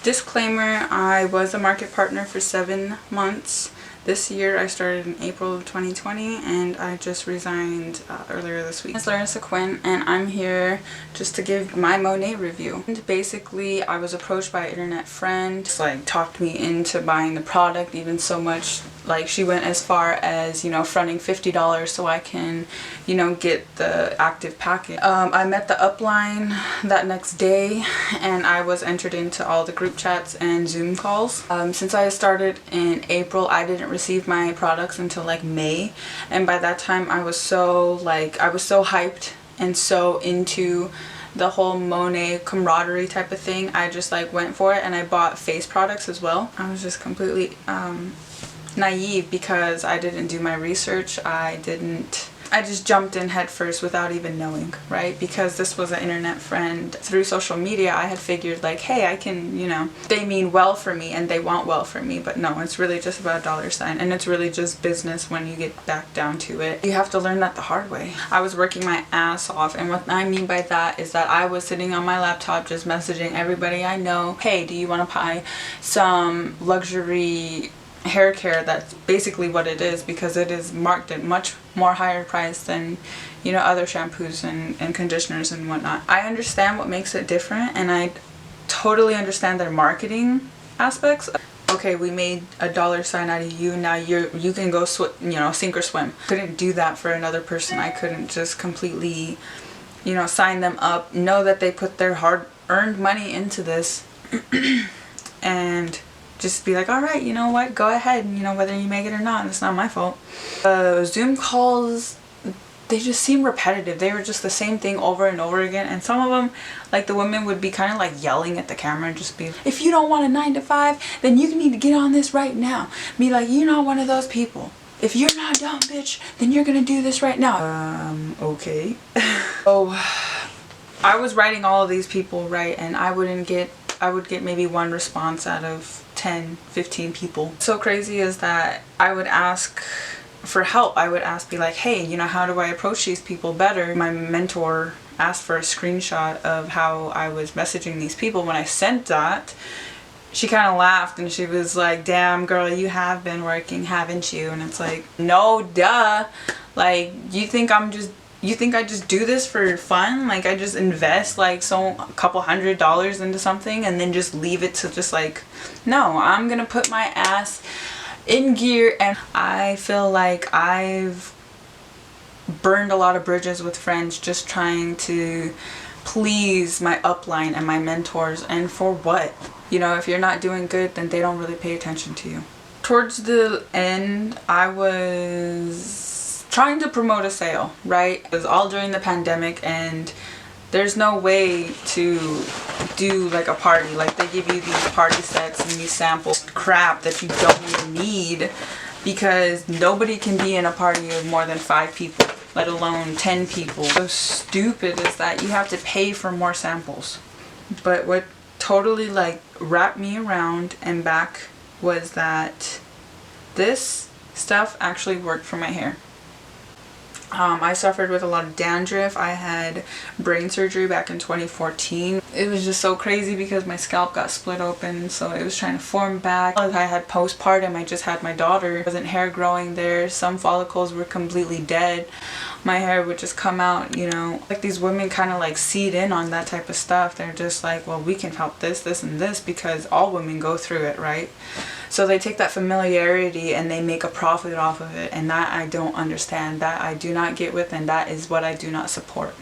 Disclaimer, I was a market partner for 7 months. This year I started in April of 2020 and I just resigned earlier this week. It's Larissa Quinn and I'm here just to give my Monet review. And basically I was approached by an internet friend, just like talked me into buying the product, even so much like she went as far as, you know, fronting $50 so I can, you know, get the active packet. I met the upline that next day and I was entered into all the group chats and Zoom calls. Since I started in April, I didn't receive my products until like May, and by that time I was so hyped and so into the whole Monet camaraderie type of thing. I just like went for it and I bought face products as well. I was just completely naive because I didn't do my research. I just jumped in head first without even knowing, right? Because this was an internet friend through social media, I had figured like, hey, I can, you know, they mean well for me and they want well for me, but no, it's really just about $, and it's really just business when you get back down to it. You have to learn that the hard way. I was working my ass off, and what I mean by that is that I was sitting on my laptop just messaging everybody I know, hey, do you want to buy some luxury hair care? That's basically what it is, because it is marked at much more higher price than, you know, other shampoos and conditioners and whatnot. I understand what makes it different and I totally understand their marketing aspects. Okay, we made $1 out of you, now you can go you know, sink or swim. Couldn't do that for another person. I couldn't just completely, you know, sign them up, know that they put their hard-earned money into this and just be like, all right, you know what, go ahead, you know, whether you make it or not, it's not my fault. Zoom calls, they just seem repetitive. They were just the same thing over and over again, and some of them, like the women would be kind of like yelling at the camera and just be, if you don't want a 9 to 5, then you need to get on this right now. Be like, you're not one of those people. If you're not dumb, bitch, then you're gonna do this right now. Okay. So I was writing all of these people, right, and I would get maybe one response out of 10, 15 people. So crazy is that I would ask for help. I would be like, hey, you know, how do I approach these people better? My mentor asked for a screenshot of how I was messaging these people. When I sent that, she kind of laughed and she was like, damn girl, you have been working, haven't you? And it's like, no, duh. Like, you think I just do this for fun? Like, I just invest like a couple $100 into something and then just leave it to just like, no, I'm gonna put my ass in gear. And I feel like I've burned a lot of bridges with friends just trying to please my upline and my mentors, and for what? You know, if you're not doing good, then they don't really pay attention to you. Towards the end, I was trying to promote a sale, right? It was all during the pandemic and there's no way to do like a party. Like, they give you these party sets and these samples, crap that you don't even need, because nobody can be in a party of more than 5 people, let alone 10 people. So stupid is that you have to pay for more samples. But what totally like wrapped me around and back was that this stuff actually worked for my hair. I suffered with a lot of dandruff. I had brain surgery back in 2014. It was just so crazy because my scalp got split open, so it was trying to form back. I had postpartum. I just had my daughter. There wasn't hair growing there. Some follicles were completely dead. My hair would just come out, you know. Like, these women kind of like seed in on that type of stuff. They're just like, well, we can help this, this, and this, because all women go through it, right? So they take that familiarity and they make a profit off of it, and that I don't understand, that I do not get with, and that is what I do not support.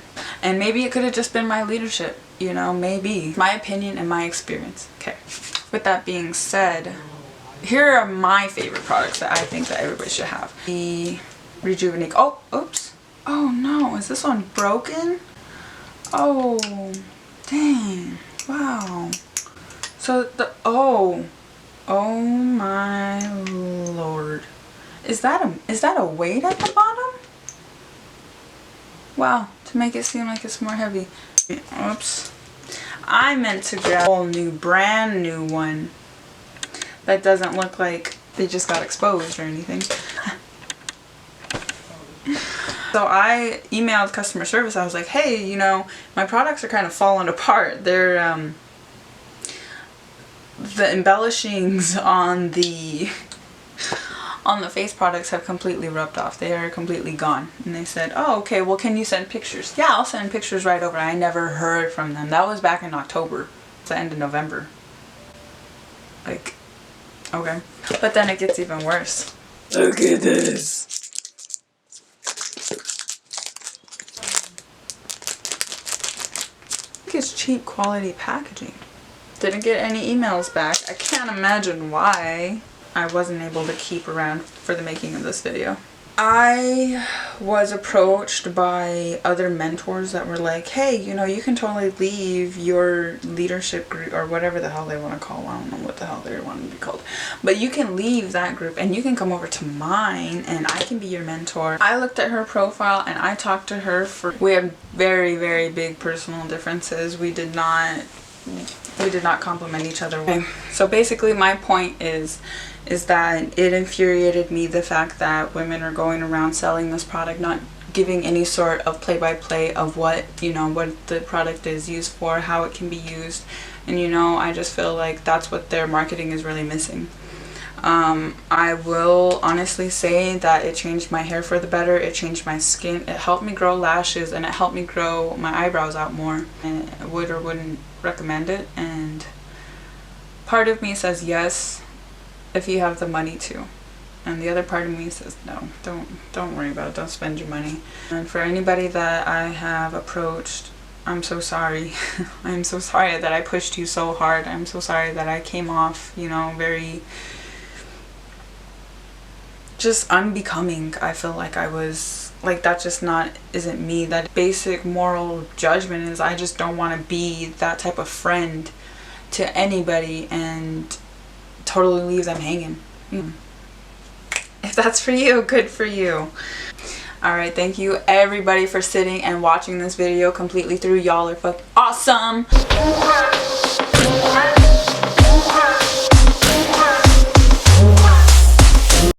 And maybe it could have just been my leadership, you know, maybe. My opinion and my experience. Okay. With that being said, here are my favorite products that I think that everybody should have. The Rejuvenate. Oh, oops. Oh no, is this one broken? Oh, dang. Wow. So oh my lord. Is that a weight at the bottom? Wow, to make it seem like it's more heavy. Oops. I meant to grab a whole new, brand new one that doesn't look like they just got exposed or anything. So I emailed customer service. I was like, hey, you know, my products are kind of falling apart. They're the embellishings on the face products have completely rubbed off. They are completely gone. And they said, oh, okay, well, can you send pictures? Yeah, I'll send pictures right over. I never heard from them. That was back in October. It's the end of November. Like, okay. But then it gets even worse. Look at this. I think it's cheap quality packaging. Didn't get any emails back. I can't imagine why I wasn't able to keep around for the making of this video. I was approached by other mentors that were like, hey, you know, you can totally leave your leadership group or whatever the hell they want to call. I don't know what the hell they want to be called. But you can leave that group and you can come over to mine and I can be your mentor. I looked at her profile and I talked to her for, we had very, very big personal differences. We did not compliment each other. Okay. So basically my point is that it infuriated me, the fact that women are going around selling this product, not giving any sort of play-by-play of what, you know, what the product is used for, how it can be used. And, you know, I just feel like that's what their marketing is really missing. I will honestly say that it changed my hair for the better. It changed my skin. It helped me grow lashes and it helped me grow my eyebrows out more. And I would or wouldn't recommend it. And part of me says yes, if you have the money to, and the other part of me says no, don't worry about it, don't spend your money. And for anybody that I have approached, I'm so sorry. I'm so sorry that I pushed you so hard. I'm so sorry that I came off, you know, very just unbecoming. I feel like I was like, that just isn't me. That basic moral judgment is I just don't want to be that type of friend to anybody and totally leave them hanging. If that's for you, good for you. Alright, thank you everybody for sitting and watching this video completely through. Y'all are fucking awesome.